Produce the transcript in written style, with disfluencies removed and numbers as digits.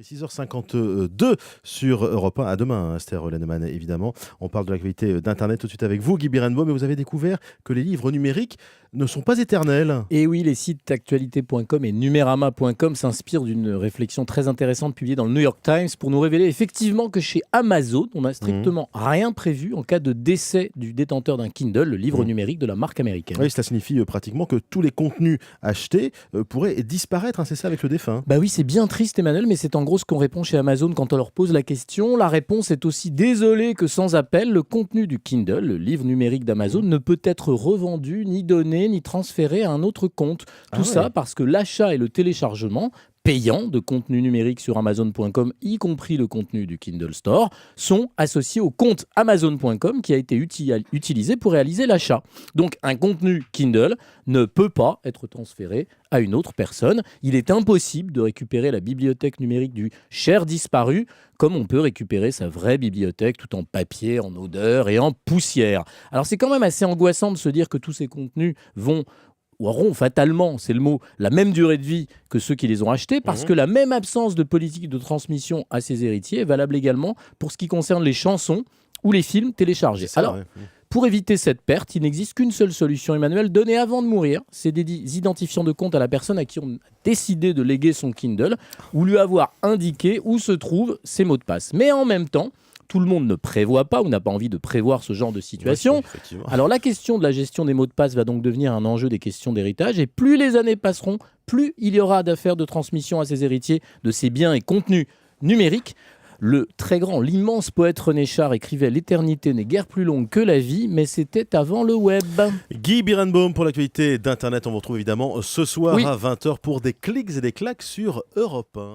6h52 sur Europe 1. À demain, Esther Lennemann, évidemment. On parle de l'actualité d'Internet tout de suite avec vous, Guy Birenbaum. Mais vous avez découvert que les livres numériques ne sont pas éternels. Et oui, les sites actualité.com et numérama.com s'inspirent d'une réflexion très intéressante publiée dans le New York Times pour nous révéler effectivement que chez Amazon, on n'a strictement rien prévu en cas de décès du détenteur d'un Kindle, le livre numérique de la marque américaine. Oui, cela signifie pratiquement que tous les contenus achetés pourraient disparaître, hein, c'est ça avec le défunt. Bah oui, c'est bien triste Emmanuel, mais c'est en gros ce qu'on répond chez Amazon quand on leur pose la question. La réponse est aussi désolé que sans appel, le contenu du Kindle, le livre numérique d'Amazon, ne peut être revendu, ni donné, ni transféré à un autre compte. Tout ça parce que l'achat et le téléchargement payant de contenu numérique sur Amazon.com, y compris le contenu du Kindle Store, sont associés au compte Amazon.com qui a été utilisé pour réaliser l'achat. Donc un contenu Kindle ne peut pas être transféré à une autre personne. Il est impossible de récupérer la bibliothèque numérique du cher disparu comme on peut récupérer sa vraie bibliothèque tout en papier, en odeur et en poussière. Alors c'est quand même assez angoissant de se dire que tous ces contenus auront fatalement, c'est le mot, la même durée de vie que ceux qui les ont achetés, parce que la même absence de politique de transmission à ses héritiers est valable également pour ce qui concerne les chansons ou les films téléchargés. Alors, pour éviter cette perte, il n'existe qu'une seule solution, Emmanuel, donner avant de mourir. C'est des identifiants de compte à la personne à qui on a décidé de léguer son Kindle ou lui avoir indiqué où se trouvent ses mots de passe. Mais en même temps, tout le monde ne prévoit pas ou n'a pas envie de prévoir ce genre de situation. Alors la question de la gestion des mots de passe va donc devenir un enjeu des questions d'héritage. Et plus les années passeront, plus il y aura d'affaires de transmission à ses héritiers de ces biens et contenus numériques. Le très grand, l'immense poète René Char écrivait « L'éternité n'est guère plus longue que la vie, mais c'était avant le web ». Guy Birenbaum pour l'actualité d'Internet. On vous retrouve évidemment ce soir à 20h pour des clics et des claques sur Europe 1.